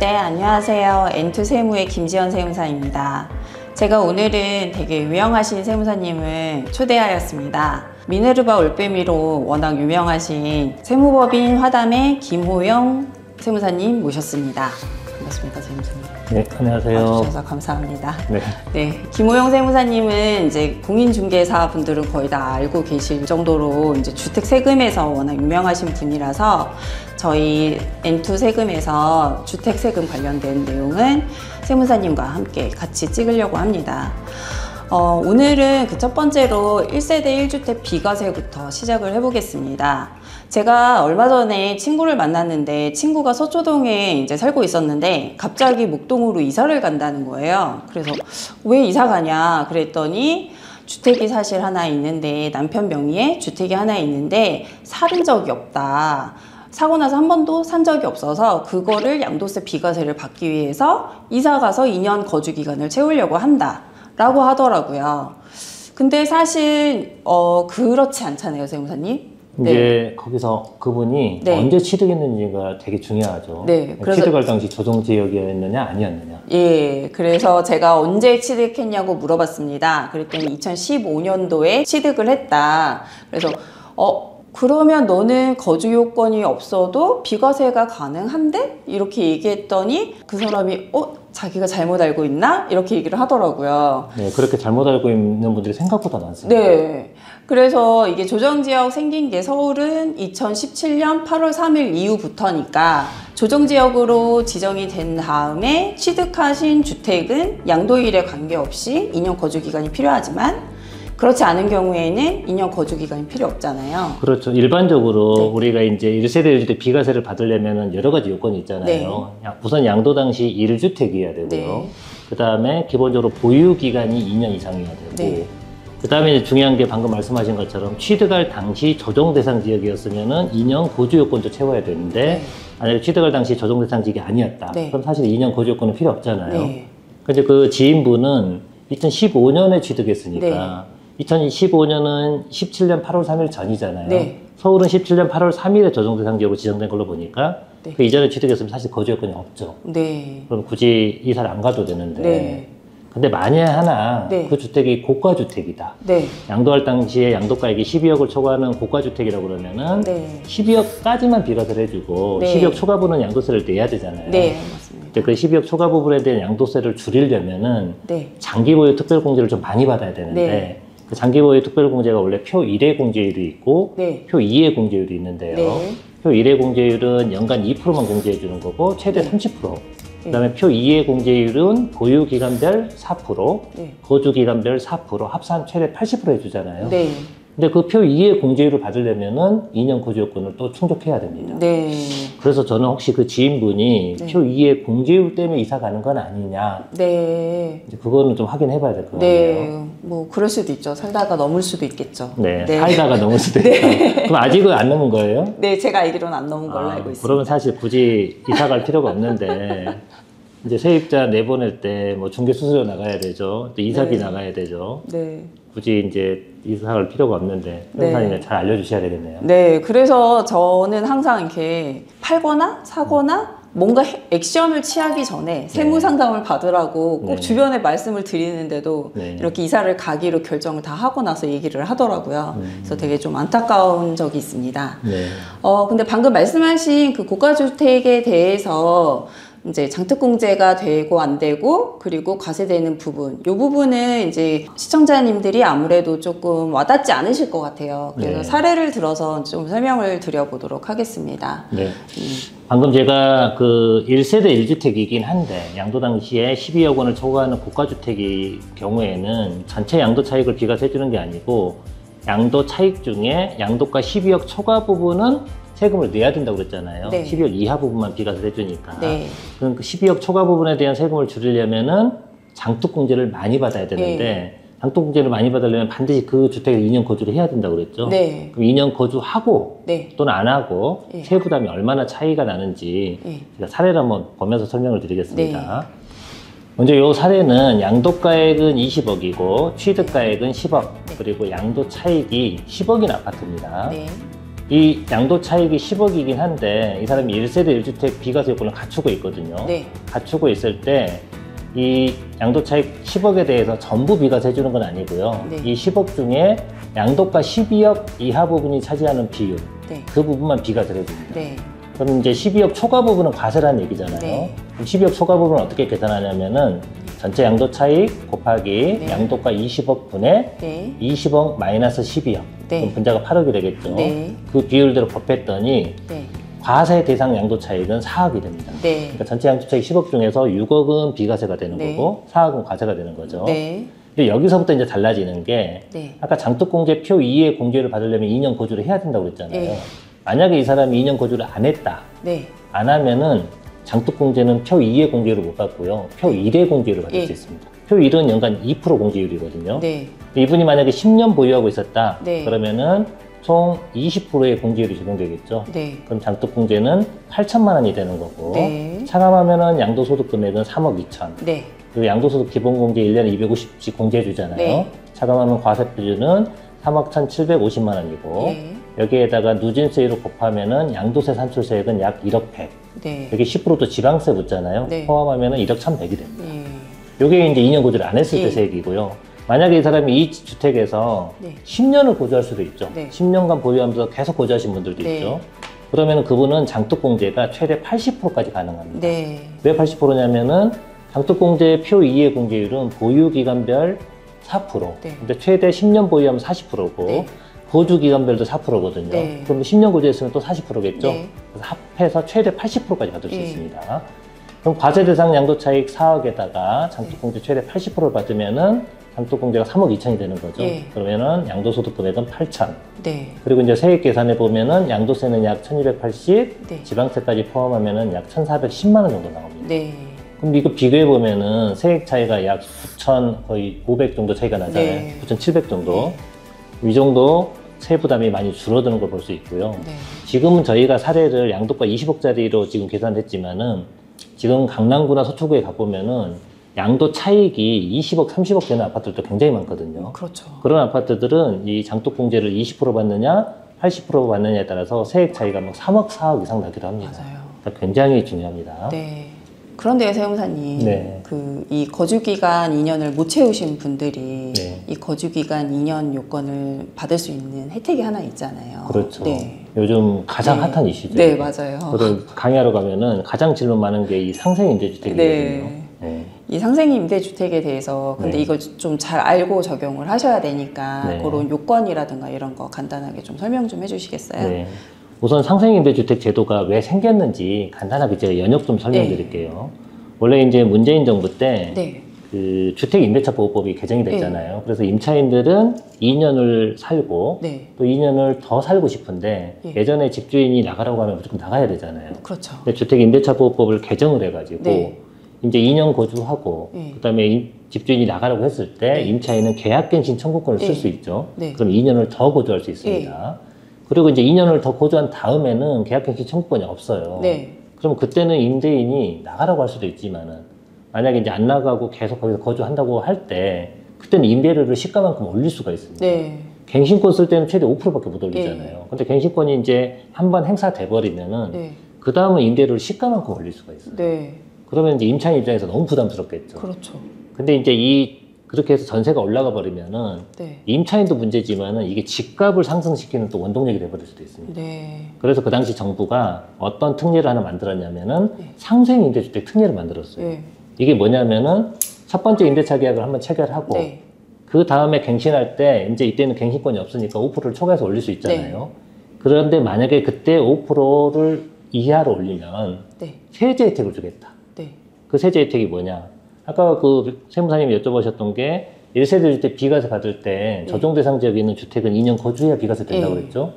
네, 안녕하세요. N2 세무의 김지연 세무사입니다. 제가 오늘은 되게 유명하신 세무사님을 초대하였습니다. 미네르바 올빼미로 워낙 유명하신 세무법인 화담의 김호영 세무사님 모셨습니다. 반갑습니다, 세무사님. 네, 안녕하세요. 와주셔서 감사합니다. 네. 김호영 세무사님은 이제 공인중개사 분들은 거의 다 알고 계실 정도로 이제 주택 세금에서 워낙 유명하신 분이라서 저희 N2 세금에서 주택 세금 관련된 내용은 세무사님과 함께 같이 찍으려고 합니다. 오늘은 그 첫 번째로 1세대 1주택 비과세부터 시작을 해보겠습니다. 제가 얼마 전에 친구를 만났는데 친구가 서초동에 이제 살고 있었는데 갑자기 목동으로 이사를 간다는 거예요. 그래서 왜 이사 가냐 그랬더니 주택이 사실 하나 있는데 남편 명의의 주택이 하나 있는데 살은 적이 없다. 사고 나서 한 번도 산 적이 없어서 그거를 양도세 비과세를 받기 위해서 이사 가서 2년 거주 기간을 채우려고 한다 라고 하더라고요. 근데 사실 그렇지 않잖아요, 세무사님. 이제 네. 거기서 그분이 네. 언제 취득했는지가 되게 중요하죠. 네, 그래서 취득할 당시 조정지역이었느냐 아니었느냐. 예, 그래서 제가 언제 취득했냐고 물어봤습니다. 그랬더니 2015년도에 취득을 했다. 그래서 그러면 너는 거주 요건이 없어도 비과세가 가능한데? 이렇게 얘기했더니 그 사람이 자기가 잘못 알고 있나? 이렇게 얘기를 하더라고요. 네, 그렇게 잘못 알고 있는 분들이 생각보다 많습니다. 네. 그래서 이게 조정지역 생긴 게 서울은 2017년 8월 3일 이후부터니까 조정지역으로 지정이 된 다음에 취득하신 주택은 양도일에 관계없이 2년 거주기간이 필요하지만 그렇지 않은 경우에는 2년 거주기간이 필요 없잖아요. 그렇죠. 일반적으로 네. 우리가 이제 1세대 1주택 비과세를 받으려면 여러 가지 요건이 있잖아요. 네. 우선 양도 당시 1주택이어야 되고요. 네. 그 다음에 기본적으로 보유기간이 2년 이상이어야 되고 네. 그 다음에 중요한 게 방금 말씀하신 것처럼 취득할 당시 조정 대상 지역이었으면은 2년 거주 요건도 채워야 되는데 네. 만약에 취득할 당시 조정 대상 지역이 아니었다. 네. 그럼 사실 2년 거주 요건은 필요 없잖아요. 네. 근데 그 지인분은 2015년에 취득했으니까 2015년은 17년 8월 3일 전이잖아요. 네. 서울은 17년 8월 3일에 조정 대상 지역으로 지정된 걸로 보니까 네. 그 이전에 취득했으면 사실 거주 요건이 없죠. 네. 그럼 굳이 이사를 안 가도 되는데 네. 근데 만약에 하나 네. 그 주택이 고가주택이다. 네. 양도할 당시에 양도가액이 12억을 초과하는 고가주택이라고 그러면은 네. 12억까지만 비과세를 해주고 네. 12억 초과분은 양도세를 내야 되잖아요. 네, 맞습니다. 근데 그 12억 초과 부분에 대한 양도세를 줄이려면은 네. 장기보유 특별공제를 좀 많이 받아야 되는데 네. 그 장기보유 특별공제가 원래 표 1의 공제율이 있고 네. 표 2의 공제율이 있는데요. 네. 표 1의 공제율은 연간 2%만 공제해 주는 거고 최대 네. 30%. 그다음에 표 2의 공제율은 보유기간별 4%, 네. 거주기간별 4%, 합산 최대 80% 해주잖아요. 네. 근데 그 표 2의 공제율을 받으려면은 2년 거주요건을 또 충족해야 됩니다. 네. 그래서 저는 혹시 그 지인분이 네. 표 2의 공제율 때문에 이사 가는 건 아니냐. 네. 이제 그거는 좀 확인해 봐야 될 것 같아요. 네. 뭐 그럴 수도 있죠. 살다가 넘을 수도 있겠죠. 네. 살다가 넘을 수도 있다. 그럼 아직은 안 넘은 거예요? 네, 제가 알기로는 안 넘은 걸로 알고 있습니다. 그러면 사실 굳이 이사 갈 필요가 없는데 이제 세입자 내보낼 때 뭐 중개 수수료 나가야 되죠. 또 이사비 네. 나가야 되죠. 네. 굳이 이제 이사 갈 필요가 없는데 네. 변호사님이 잘 알려주셔야 되겠네요. 네, 그래서 저는 항상 이렇게 팔거나 사거나 뭔가 액션을 취하기 전에 세무 상담을 받으라고 꼭 네. 주변에 말씀을 드리는데도 네. 이렇게 이사를 가기로 결정을 다 하고 나서 얘기를 하더라고요. 그래서 되게 좀 안타까운 적이 있습니다. 네. 근데 방금 말씀하신 그 고가주택에 대해서 이제 장특공제가 되고 안 되고 그리고 과세되는 부분 이 부분은 이제 시청자님들이 아무래도 조금 와닿지 않으실 것 같아요. 그래서 네. 사례를 들어서 좀 설명을 드려보도록 하겠습니다. 네. 방금 제가 그 1세대 1주택이긴 한데 양도 당시에 12억 원을 초과하는 고가주택의 경우에는 전체 양도 차익을 비과세 해주는 게 아니고 양도 차익 중에 양도가 12억 초과 부분은 세금을 내야 된다고 그랬잖아요. 네. 12억 이하 부분만 비과세 해주니까. 네. 그럼 그 12억 초과 부분에 대한 세금을 줄이려면은 장독공제를 많이 받아야 되는데 네. 장독공제를 많이 받으려면 반드시 그 주택에 2년 거주를 해야 된다고 그랬죠. 네. 그럼 2년 거주하고 네. 또는 안 하고 네. 세부담이 얼마나 차이가 나는지 네. 제가 사례를 한번 보면서 설명을 드리겠습니다. 먼저 이 사례는 양도가액은 20억이고 취득가액은 10억 그리고 양도 차익이 10억인 아파트입니다. 네. 이 양도 차익이 10억이긴 한데 이 사람이 1세대 1주택 비과세 요건을 갖추고 있거든요. 네. 갖추고 있을 때 이 양도 차익 10억에 대해서 전부 비과세 해주는 건 아니고요. 네. 이 10억 중에 양도가 12억 이하 부분이 차지하는 비율, 네. 그 부분만 비과세를 해줍니다. 네. 그럼 이제 12억 초과 부분은 과세라는 얘기잖아요. 네. 그럼 12억 초과 부분은 어떻게 계산하냐면은 전체 양도 차익 곱하기 네. 양도가 20억 분의 네. 20억 마이너스 12억. 네. 그럼 분자가 8억이 되겠죠. 네. 그 비율대로 곱했더니 네. 과세 대상 양도 차익은 4억이 됩니다. 네. 그러니까 전체 양도 차익 10억 중에서 6억은 비과세가 되는 네. 거고 4억은 과세가 되는 거죠. 네. 근데 여기서부터 이제 달라지는 게 네. 아까 장독공제 표 2의 공제를 받으려면 2년 거주를 해야 된다고 그랬잖아요. 네. 만약에 이 사람이 2년 거주를 안 했다. 네. 안 하면은 장독공제는 표 2의 공제를 못 받고요. 표 1의 공제를 받을 네. 수 있습니다. 표 1은 연간 2% 공제율이거든요. 네. 이분이 만약에 10년 보유하고 있었다. 네. 그러면은 총 20%의 공제율이 적용되겠죠. 네. 그럼 장독공제는 8천만 원이 되는 거고 네. 차감하면은 양도소득 금액은 3억 2천. 네. 그리고 양도소득 기본공제 1년에 250씩 공제해 주잖아요. 네. 차감하면 과세표준은 3억 1,750만 원이고 네. 여기에다가 누진세율을 곱하면은 양도세 산출세액은 약 1억 100. 네. 여기 10%도 지방세 붙잖아요. 네. 포함하면은 1억 1,100이 됩니다. 네. 요게 이제 2년 거주를 안 했을 때 네. 세액이고요. 만약에 이 사람이 이 주택에서 네. 10년을 거주할 수도 있죠. 네. 10년간 보유하면서 계속 거주하신 분들도 네. 있죠. 그러면 그분은 장독공제가 최대 80%까지 가능합니다. 네. 왜 80%냐면은 장독공제 표 2의 공제율은 보유기간별 4%. 네. 근데 최대 10년 보유하면 40%고 네. 거주기간별도 4%거든요. 네. 그럼 10년 거주했으면 또 40%겠죠. 네. 그래서 합해서 최대 80%까지 받을 수 네. 있습니다. 그럼 과세 대상 양도 차익 4억에다가 장독공제 최대 80%를 받으면은 장독공제가 3억 2천이 되는 거죠. 네. 그러면은 양도소득 금액은 8천. 네. 그리고 이제 세액 계산해 보면은 양도세는 약 1,280, 네. 지방세까지 포함하면은 약 1,410만 원 정도 나옵니다. 네. 그럼 이거 비교해 보면은 세액 차이가 약 9,000 거의 500 정도 차이가 나잖아요. 네. 9,700 정도. 이 정도 세 부담이 많이 줄어드는 걸 볼 수 있고요. 네. 지금은 저희가 사례를 양도가 20억짜리로 지금 계산했지만은 지금 강남구나 서초구에 가보면은 양도 차익이 20억, 30억 되는 아파트들도 굉장히 많거든요. 그렇죠. 그런 아파트들은 이 장독공제를 20% 받느냐, 80% 받느냐에 따라서 세액 차이가 막 3억, 4억 이상 나기도 합니다. 맞아요. 그러니까 굉장히 중요합니다. 네. 그런데요, 세무사님. 네. 이 거주기간 2년을 못 채우신 분들이 네. 이 거주기간 2년 요건을 받을 수 있는 혜택이 하나 있잖아요. 그렇죠. 네. 요즘 가장 네. 핫한 이슈죠. 네, 맞아요. 저도 강의하러 가면은 가장 질문 많은 게 이 상생임대주택이거든요. 네. 네. 이 상생 임대주택에 대해서 근데 네. 이거 좀 잘 알고 적용을 하셔야 되니까 네. 그런 요건이라든가 이런 거 간단하게 좀 설명 좀 해주시겠어요? 네. 우선 상생임대주택 제도가 왜 생겼는지 간단하게 제가 연역 좀 설명드릴게요. 원래 이제 문재인 정부 때 네. 그 주택임대차보호법이 개정이 됐잖아요. 그래서 임차인들은 2년을 살고 네. 또 2년을 더 살고 싶은데 예. 예전에 집주인이 나가라고 하면 무조건 나가야 되잖아요. 그렇죠. 근데 주택임대차보호법을 개정을 해가지고 네. 이제 2년 거주하고 네. 그다음에 집주인이 나가라고 했을 때 네. 임차인은 계약갱신 청구권을 쓸 네. 수 있죠. 네. 그럼 2년을 더 거주할 수 있습니다. 그리고 이제 2년을 더 거주한 다음에는 계약갱신 청구권이 없어요. 네. 그럼 그때는 임대인이 나가라고 할 수도 있지만은 만약에 이제 안 나가고 계속 거기서 거주한다고 할 때 그때는 임대료를 시가만큼 올릴 수가 있습니다. 네. 갱신권 쓸 때는 최대 5%밖에 못 올리잖아요. 근데 갱신권이 이제 한번 행사돼 버리면은 네. 그 다음은 임대료를 시가만큼 올릴 수가 있어요. 네. 그러면 이제 임차인 입장에서 너무 부담스럽겠죠. 그렇죠. 근데 이제 그렇게 해서 전세가 올라가 버리면은 네. 임차인도 문제지만은 이게 집값을 상승시키는 또 원동력이 돼버릴 수도 있습니다. 네. 그래서 그 당시 정부가 어떤 특례를 하나 만들었냐면은 네. 상생 임대주택 특례를 만들었어요. 네. 이게 뭐냐면은 첫 번째 임대차 계약을 한번 체결하고 네. 그 다음에 갱신할 때 이제 이때는 갱신권이 없으니까 5%를 초과해서 올릴 수 있잖아요. 그런데 만약에 그때 5%를 이하로 올리면 네. 세제 혜택을 주겠다. 네. 그 세제 혜택이 뭐냐? 아까 그 세무사님이 여쭤보셨던 게 1세대 주택 비과세 받을 때 적용 대상 지역에 있는 주택은 2년 거주해야 비과세 된다고 네. 그랬죠.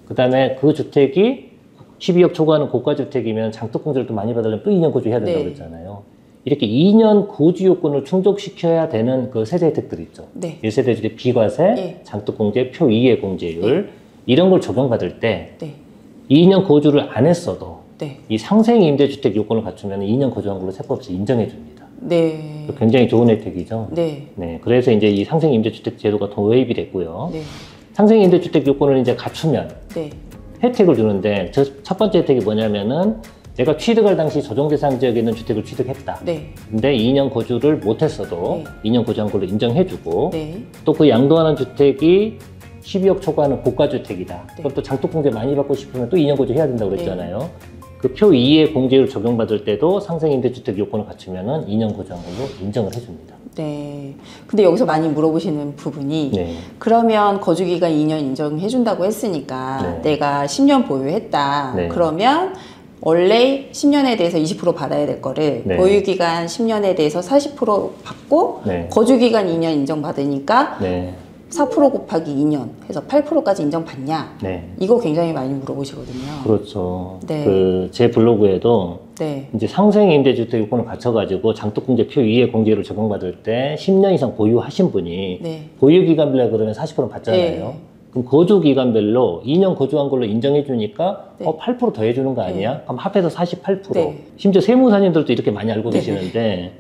그다음에 그 주택이 12억 초과하는 고가 주택이면 장독공제를 또 많이 받으려면 또 2년 거주해야 된다고 네. 그랬잖아요. 이렇게 2년 거주 요건을 충족시켜야 되는 그 세제 혜택들 있죠. 네. 1세대 주택 비과세, 네. 장독공제, 표 2의 공제율 이런 걸 적용받을 때 네. 2년 거주를 안 했어도 네. 이 상생 임대주택 요건을 갖추면 2년 거주한 걸로 세법에서 인정해 줍니다. 네. 굉장히 좋은 혜택이죠. 네. 네, 그래서 이제 이 상생 임대주택 제도가 도입이 됐고요. 네. 상생 임대주택 요건을 이제 갖추면 네. 혜택을 주는데 첫 번째 혜택이 뭐냐면은 내가 취득할 당시 조정 대상 지역에 있는 주택을 취득했다. 네. 근데 2년 거주를 못했어도 네. 2년 거주한 걸로 인정해주고 네. 또 그 양도하는 주택이 12억 초과하는 고가주택이다. 네. 그럼 또 장독공제 많이 받고 싶으면 또 2년 거주해야 된다고 그랬잖아요. 그 표 2의 공제율 적용받을 때도 상생임대주택 요건을 갖추면은 2년 거주한 걸로 인정을 해줍니다. 네. 근데 여기서 많이 물어보시는 부분이 네. 그러면 거주기간 2년 인정해준다고 했으니까 네. 내가 10년 보유했다. 네. 그러면 원래 10년에 대해서 20% 받아야 될 거를 네. 보유기간 10년에 대해서 40% 받고 네. 거주기간 2년 인정받으니까 네. 4% 곱하기 2년 해서 8%까지 인정받냐? 네. 이거 굉장히 많이 물어보시거든요. 그렇죠. 네. 그 제 블로그에도 네. 이제 상생임대주택 요건을 갖춰가지고 장독공제 표 2의 공제율을 적용받을 때 10년 이상 보유하신 분이 네. 보유기간별로 그러면 40% 받잖아요. 네. 그럼 거주기간별로 2년 거주한 걸로 인정해주니까 네. 8% 더해주는 거 아니야? 그럼 합해서 48%. 네. 심지어 세무사님들도 이렇게 많이 알고 네. 계시는데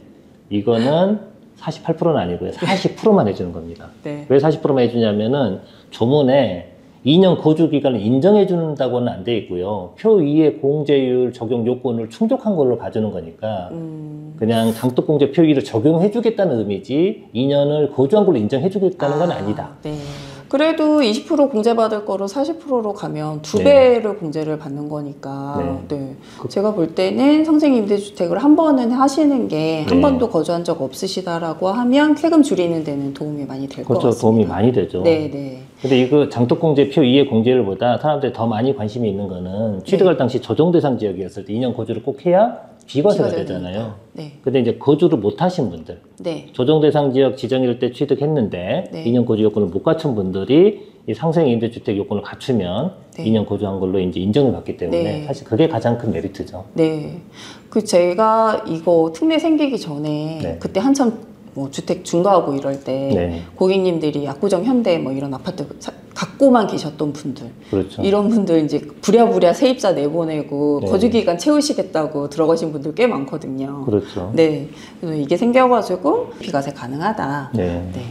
이거는 48%는 아니고요. 40%만 해주는 겁니다. 네. 왜 40%만 해주냐면은 조문에 2년 거주 기간을 인정해 준다고는 안 돼 있고요. 표 2의 공제율 적용 요건을 충족한 걸로 봐주는 거니까 그냥 장독공제 표 2를 적용해 주겠다는 의미지 2년을 거주한 걸로 인정해 주겠다는 건 아니다. 네. 그래도 20% 공제받을 거를 40%로 가면 두 네. 배를 공제를 받는 거니까 네. 제가 볼 때는 상생임대주택을 한 번은 하시는 게 한 네. 번도 거주한 적 없으시다라고 하면 세금 줄이는 데는 도움이 많이 될 것 그렇죠. 같습니다. 도움이 많이 되죠. 네, 네. 근데 이거 장독공제 표 2의 공제율보다 사람들이 더 많이 관심이 있는 거는 취득할 당시 조정 대상 지역이었을 때 2년 거주를 꼭 해야 비과세가 되잖아요. 네. 근데 이제 거주를 못 하신 분들, 네. 조정 대상 지역 지정일 때 취득했는데 네. 2년 거주 요건을 못 갖춘 분들이 이 상생임대주택 요건을 갖추면 네. 2년 거주한 걸로 이제 인정을 받기 때문에 네. 사실 그게 가장 큰 메리트죠. 네. 그 제가 이거 특례 생기기 전에 네. 그때 한참 뭐 주택 중도하고 이럴 때 네. 고객님들이 압구정 현대 뭐 이런 아파트 갖고만 계셨던 분들 그렇죠. 이런 분들 이제 부랴부랴 세입자 내보내고 네. 거주기간 채우시겠다고 들어가신 분들 꽤 많거든요. 그렇죠. 네. 그래서 이게 생겨가지고 비과세 가능하다. 네. 네.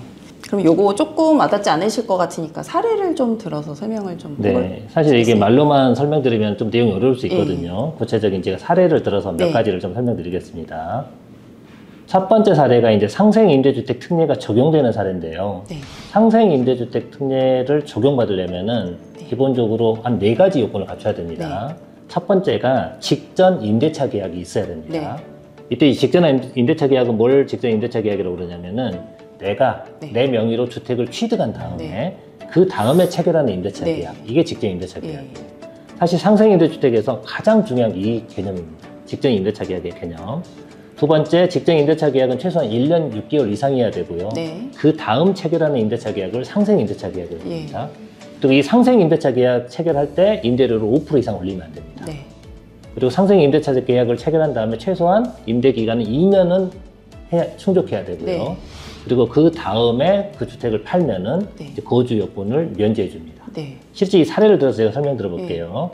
그럼 요거 조금 와닿지 않으실 것 같으니까 사례를 좀 들어서 설명을 좀 네, 사실 이게 말로만 설명드리면 좀 내용이 어려울 수 있거든요. 구체적인 제가 사례를 들어서 몇 네. 가지를 좀 설명드리겠습니다. 첫 번째 사례가 이제 상생임대주택 특례가 적용되는 사례인데요. 네. 상생임대주택 특례를 적용받으려면은 네. 기본적으로 한 4가지 요건을 갖춰야 됩니다. 첫 번째가 직전 임대차 계약이 있어야 됩니다. 이때 이 직전 임대차 계약은 뭘 직전 임대차 계약이라고 그러냐면은 내가 네. 내 명의로 주택을 취득한 다음에 네. 그 다음에 체결하는 임대차 네. 계약. 이게 직전 임대차 예. 계약이에요. 사실 상생임대주택에서 가장 중요한 게 이 개념입니다. 직전 임대차 계약의 개념. 두 번째, 직전 임대차 계약은 최소한 1년 6개월 이상이어야 되고요. 네. 그 다음 체결하는 임대차 계약을 상생 임대차 계약이라고 예. 합니다. 그리고 이 상생 임대차 계약 체결할 때 임대료를 5% 이상 올리면 안 됩니다. 네. 그리고 상생 임대차 계약을 체결한 다음에 최소한 임대 기간은 2년은 충족해야 되고요. 네. 그리고 그 다음에 그 주택을 팔면은 네. 이제 거주 요건을 면제해 줍니다. 네. 실제 이 사례를 들어서 제가 설명드려 볼게요.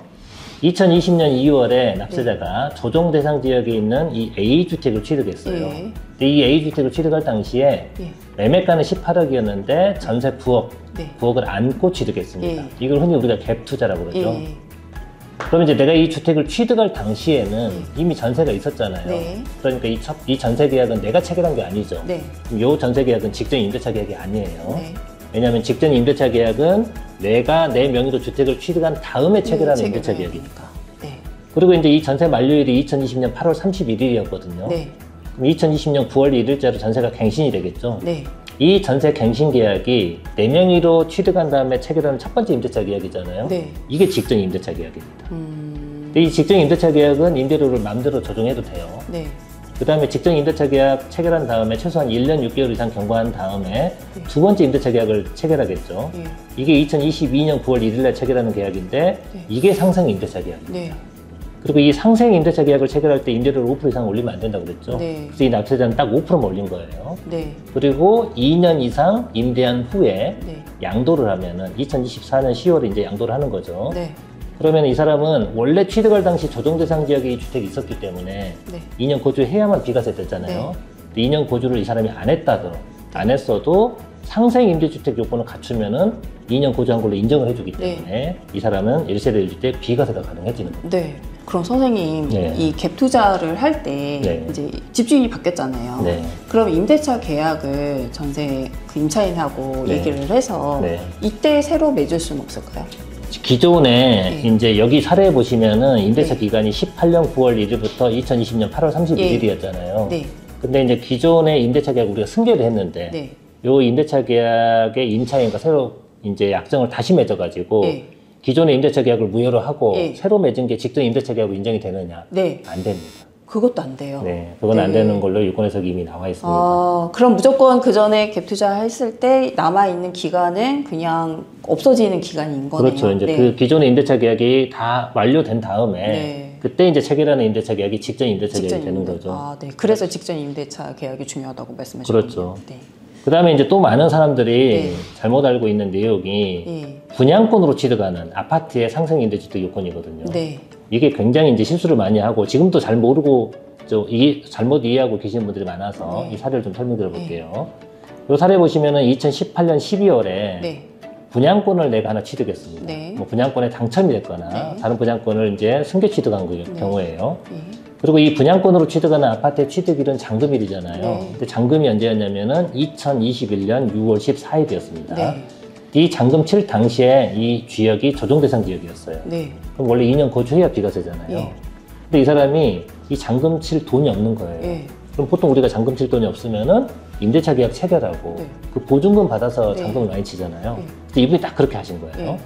2020년 2월에 납세자가 조정 대상 지역에 있는 이 A주택을 취득했어요. 예. 근데 이 A주택을 취득할 당시에 예. 매매가는 18억이었는데 전세 9억, 네. 9억을 안고 취득했습니다. 예. 이걸 흔히 우리가 갭 투자라고 그러죠. 예. 그러면 이제 내가 이 주택을 취득할 당시에는 이미 전세가 있었잖아요. 네. 그러니까 이 전세 계약은 내가 체결한 게 아니죠. 네. 이 전세 계약은 직전 임대차 계약이 아니에요. 네. 왜냐하면 직전 임대차 계약은 내가 내 명의로 주택을 취득한 다음에 체결하는 임대차 계약이니까. 네. 그리고 이제 이 전세 만료일이 2020년 8월 31일이었거든요. 네. 그럼 2020년 9월 1일자로 전세가 갱신이 되겠죠. 네. 이 전세 갱신 계약이 내 명의로 취득한 다음에 체결하는 첫 번째 임대차 계약이잖아요. 네. 이게 직전 임대차 계약입니다. 음. 근데 이 직전 임대차 계약은 임대료를 마음대로 조정해도 돼요. 네. 그 다음에 직전 임대차 계약 체결한 다음에 최소한 1년 6개월 이상 경과한 다음에 두 번째 임대차 계약을 체결하겠죠. 예. 이게 2022년 9월 1일날 체결하는 계약인데 네. 이게 상생 임대차 계약입니다. 네. 그리고 이 상생 임대차 계약을 체결할 때 임대료를 5% 이상 올리면 안 된다고 그랬죠. 네. 그래서 이 납세자는 딱 5%만 올린 거예요. 네. 그리고 2년 이상 임대한 후에 네. 양도를 하면은 2024년 10월에 이제 양도를 하는 거죠. 네. 그러면 이 사람은 원래 취득할 당시 조정 대상 지역에 이 주택이 있었기 때문에 네. 2년 거주해야만 비과세 됐잖아요. 근데 2년 거주를 이 사람이 안 했어도 상생 임대주택 요건을 갖추면은 2년 거주한 걸로 인정을 해주기 때문에 이 사람은 1세대 1주택 비과세가 가능해지는 거예요. 네. 그럼 선생님, 네. 이 갭 투자를 할 때 네. 이제 집주인이 바뀌었잖아요. 네. 그럼 임대차 계약을 전세 그 임차인하고 네. 얘기를 해서 네. 이때 새로 맺을 수는 없을까요? 기존에 네. 이제 여기 사례 보시면은 임대차 네. 기간이 18년 9월 1일부터 2020년 8월 31일이었잖아요. 네. 근데 이제 기존의 임대차 계약 우리가 승계를 했는데 네. 요 임대차 계약의 임차인과 새로 이제 약정을 다시 맺어가지고 네. 기존의 임대차 계약을 무효로 하고 네. 새로 맺은 게 직전 임대차 계약으로 인정이 되느냐? 네. 안 됩니다. 그것도 안 돼요. 네, 그건 안 네. 되는 걸로 유권해석이 이미 나와 있습니다. 그럼 무조건 그 전에 갭 투자했을 때 남아있는 기간은 그냥 없어지는 기간인 거네요. 그렇죠. 이제 네. 그 기존의 임대차 계약이 다 완료된 다음에 네. 그때 이제 체결하는 임대차 계약이 직전 임대차 계약이 직전 되는 임대- 거죠. 아, 네. 그래서 직전 임대차 계약이 중요하다고 말씀하셨군요. 그렇죠. 네. 그 다음에 이제 또 많은 사람들이 네. 잘못 알고 있는 내용이 네. 분양권으로 취득하는 아파트의 상생 임대주택 요건이거든요. 네. 이게 굉장히 이제 실수를 많이 하고 지금도 잘 모르고 잘못 이해하고 계시는 분들이 많아서 네. 이 사례를 좀 설명드려 볼게요. 이 사례 보시면은 2018년 12월에 네. 분양권을 내가 하나 취득했습니다. 네. 뭐 분양권에 당첨이 됐거나 네. 다른 분양권을 이제 승계 취득한 네. 경우에요. 네. 그리고 이 분양권으로 취득하는 아파트의 취득일은 잔금일이잖아요. 네. 근데 잔금이 언제였냐면은 2021년 6월 14일이었습니다. 네. 이 잔금 칠 당시에 이 지역이 조정 대상 지역이었어요. 네. 그럼 원래 2년 거주해야 비과세잖아요. 예. 근데 이 사람이 이 잔금 칠 돈이 없는 거예요. 예. 그럼 보통 우리가 잔금 칠 돈이 없으면은 임대차 계약 체결하고 네. 그 보증금 받아서 네. 잔금을 많이 치잖아요. 네. 근데 이분이 딱 그렇게 하신 거예요. 네.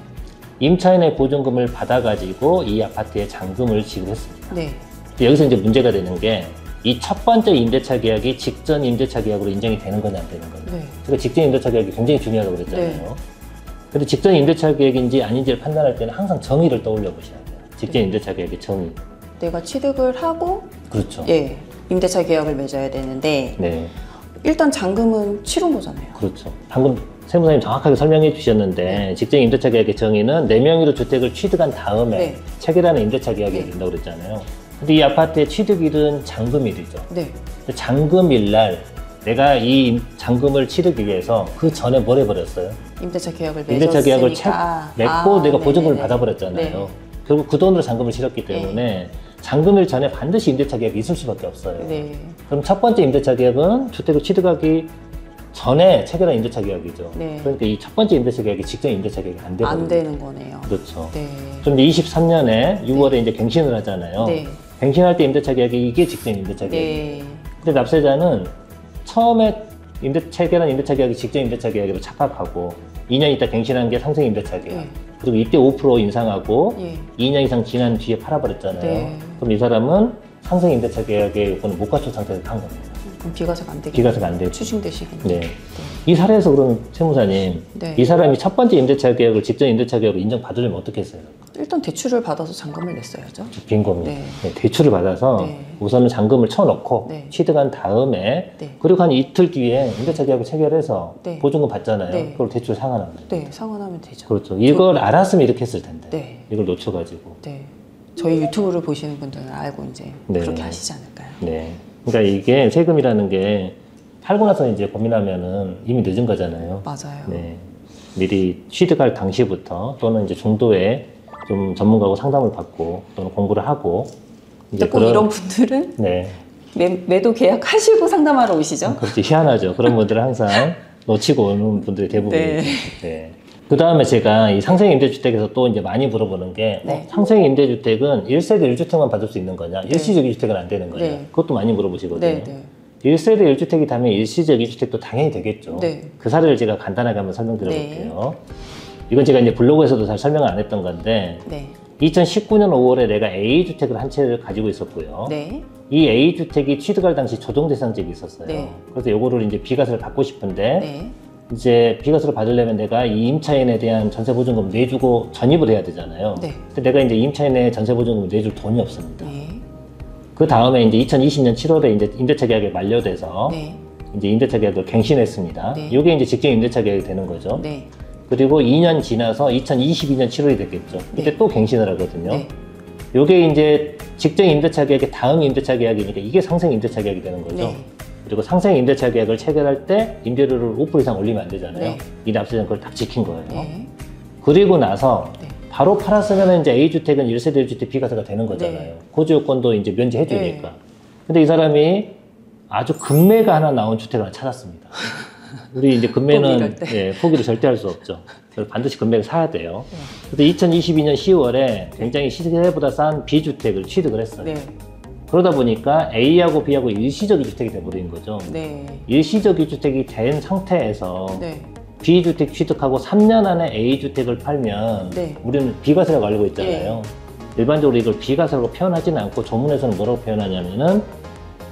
임차인의 보증금을 받아가지고 이 아파트에 잔금을 지급했습니다. 네. 근데 여기서 이제 문제가 되는 게 이 첫 번째 임대차 계약이 직전 임대차 계약으로 인정이 되는 거냐 안 되는 거냐. 네. 그러니까 직전 임대차 계약이 굉장히 중요하다고 그랬잖아요. 근데 직전 임대차 계약인지 아닌지를 판단할 때는 항상 정의를 떠올려 보셔야 돼요. 직전 네. 임대차 계약의 정의. 내가 취득을 하고 그렇죠. 예. 임대차 계약을 맺어야 되는데 네. 일단 잔금은 치른 거잖아요. 그렇죠. 방금 세무사님 정확하게 설명해 주셨는데 네. 직전 임대차 계약의 정의는 4명이로 주택을 취득한 다음에 네. 체결하는 임대차 계약이 네. 된다고 그랬잖아요. 근데 이 아파트의 취득일은 잔금일이죠. 네. 근데 잔금일 날 내가 이 잔금을 치르기 위해서 그 전에 뭘 해버렸어요? 임대차 계약을 임대차 계약을 맺었으니까. 맺고 내가 보증금을 네네네. 받아버렸잖아요. 네. 결국 그 돈으로 잔금을 치렀기 때문에 잔금일 전에 반드시 임대차 계약이 있을 수밖에 없어요. 네. 그럼 첫 번째 임대차 계약은 주택을 취득하기 전에 체결한 임대차 계약이죠. 네. 그러니까 이 첫 번째 임대차 계약이 직전 임대차 계약이 안 되거든요. 안 되는 거네요. 그렇죠. 네. 그럼 이제 23년에 6월에 이제 갱신을 하잖아요. 네. 갱신할 때 임대차 계약이 이게 직전 임대차 계약이에요. 네. 근데 납세자는 처음에 체결한 임대차 계약이 직전 임대차 계약으로 착각하고 2년 있다 갱신한 게 상생 임대차 계약. 네. 그리고 이때 5% 인상하고 예. 2년 이상 지난 뒤에 팔아버렸잖아요. 네. 그럼 이 사람은 상생 임대차 계약의 요건을 못 갖춘 상태에서 판 겁니다. 그럼 비과세가 안 되겠네요. 비과세가 안 되죠. 추징되시겠네요. 네. 이 사례에서 그러면 세무사님, 네. 이 사람이 첫 번째 임대차 계약을 직전 임대차 계약으로 인정받으려면 어떻게 했어요? 일단 대출을 받아서 잔금을 냈어야죠. 빈 겁니다. 네. 네, 대출을 받아서 네. 우선은 잔금을 쳐넣고 네. 취득한 다음에 네. 그리고 한 이틀 뒤에 임대차 계약을 체결해서 네. 보증금 받잖아요. 네. 그걸 대출 상환합니다. 네, 상환하면 되죠. 그렇죠. 이걸 알았으면 이렇게 했을 텐데 네. 이걸 놓쳐가지고. 네. 저희 유튜브를 보시는 분들은 알고 이제 네. 그렇게 하시지 않을까요? 네. 그러니까 이게 세금이라는 게 팔고 나서 이제 고민하면은 이미 늦은 거잖아요. 맞아요. 네. 미리 취득할 당시부터 또는 이제 중도에 좀 전문가하고 상담을 받고 또는 공부를 하고 이제 근데 꼭 이런 분들은 네. 매도 계약하시고 상담하러 오시죠? 그렇지 희한하죠. 그런 분들은 항상 놓치고 오는 분들이 대부분이죠. 네. 네. 그 다음에 제가 이 상생 임대주택에서 또 이제 많이 물어보는 게 네. 상생 임대주택은 1세대 1주택만 받을 수 있는 거냐? 네. 일시적 2주택은 안 되는 거냐? 네. 그것도 많이 물어보시거든요. 네, 네. 1세대 1주택이 되면 일시적 2주택도 당연히 되겠죠. 네. 그 사례를 제가 간단하게 한번 설명드려 네. 볼게요. 이건 제가 이제 블로그에서도 잘 설명을 안 했던 건데 네. 2019년 5월에 내가 A주택을 한 채를 가지고 있었고요. 네. 이 A주택이 취득할 당시 조정 대상직이 있었어요. 네. 그래서 요거를 이제 비과세를 받고 싶은데 네. 이제 비과세를 받으려면 내가 이 임차인에 대한 전세보증금 내주고 전입을 해야 되잖아요. 네. 근데 내가 이제 임차인의 전세보증금을 내줄 돈이 없습니다. 네. 그 다음에 이제 2020년 7월에 이제 임대차 계약이 만료돼서 네. 이제 임대차 계약을 갱신했습니다. 네. 이게 이제 직전 임대차 계약이 되는 거죠. 네. 그리고 2년 지나서 2022년 7월이 됐겠죠. 그때 네. 또 갱신을 하거든요. 네. 요게 이제 직전 임대차 계약의 다음 임대차 계약이니까 이게 상생 임대차 계약이 되는 거죠. 네. 그리고 상생 임대차 계약을 체결할 때 임대료를 5% 이상 올리면 안 되잖아요. 네. 이 납세자는 그걸 딱 지킨 거예요. 네. 그리고 나서 네. 바로 팔았으면 이제 A주택은 1세대 1주택 비과세가 되는 거잖아요. 네. 거주 요건도 이제 면제해 주니까. 네. 근데 이 사람이 아주 급매가 하나 나온 주택을 하나 찾았습니다. 우리 이제 급매는 포기를 절대 할 수 없죠. 그래서 반드시 급매를 사야 돼요. 네. 근데 2022년 10월에 굉장히 시세보다 싼 B주택을 취득을 했어요. 네. 그러다 보니까 A하고 B하고 일시적 이주택이 돼버린 거죠. 네. 일시적 이주택이 된 상태에서 네. B주택 취득하고 3년 안에 A주택을 팔면 네. 우리는 비과세라고 알고 있잖아요. 일반적으로 이걸 비과세라고 표현하지는 않고 조문에서는 뭐라고 표현하냐면은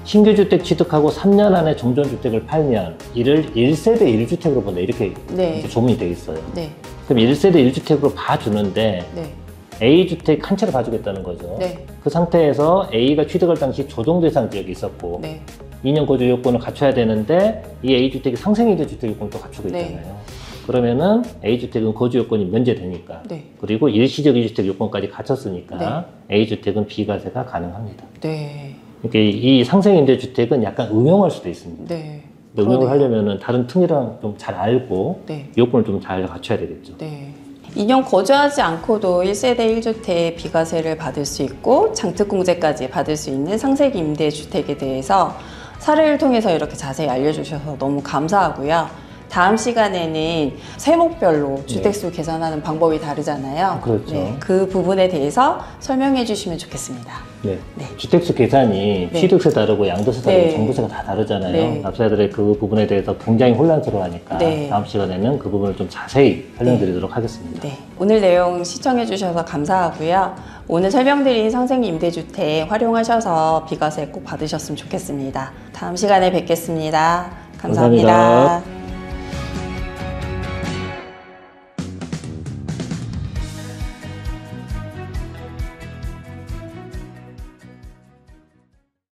신규주택 취득하고 3년 안에 종전주택을 팔면 이를 1세대 1주택으로 본다 이렇게 네. 이제 조문이 되어 있어요. 네. 그럼 1세대 1주택으로 봐주는데 네. A주택 한 채를 봐주겠다는 거죠. 네. 그 상태에서 A가 취득할 당시 조정대상 지역이 있었고 네. 2년 거주 요건을 갖춰야 되는데 이 A주택이 상생임대주택 요건을 또 갖추고 네. 있잖아요. 그러면은 A주택은 거주 요건이 면제되니까 네. 그리고 일시적 2주택 요건까지 갖췄으니까 네. A주택은 비과세가 가능합니다. 네. 그러니까 이 상생임대주택은 약간 응용할 수도 있습니다. 네. 근데 응용을 그러네요. 하려면은 다른 특례랑 좀 잘 알고 네. 요건을 좀 잘 갖춰야 되겠죠. 네. 2년 거주하지 않고도 1세대 1주택 비과세를 받을 수 있고 장특공제까지 받을 수 있는 상세기 임대주택에 대해서 사례를 통해서 이렇게 자세히 알려주셔서 너무 감사하고요. 다음 시간에는 세목별로 주택수 계산하는 방법이 다르잖아요. 그렇죠. 네, 그 부분에 대해서 설명해 주시면 좋겠습니다. 네. 네. 주택수 계산이 네. 취득세 다르고 양도세 다르고 네. 종부세가 다 다르잖아요. 네. 납세자들의 그 부분에 대해서 굉장히 혼란스러워하니까 네. 다음 시간에는 그 부분을 좀 자세히 설명드리도록 하겠습니다. 네, 오늘 내용 시청해 주셔서 감사하고요. 오늘 설명드린 상생 임대주택 활용하셔서 비과세 꼭 받으셨으면 좋겠습니다. 다음 시간에 뵙겠습니다. 감사합니다. 감사합니다.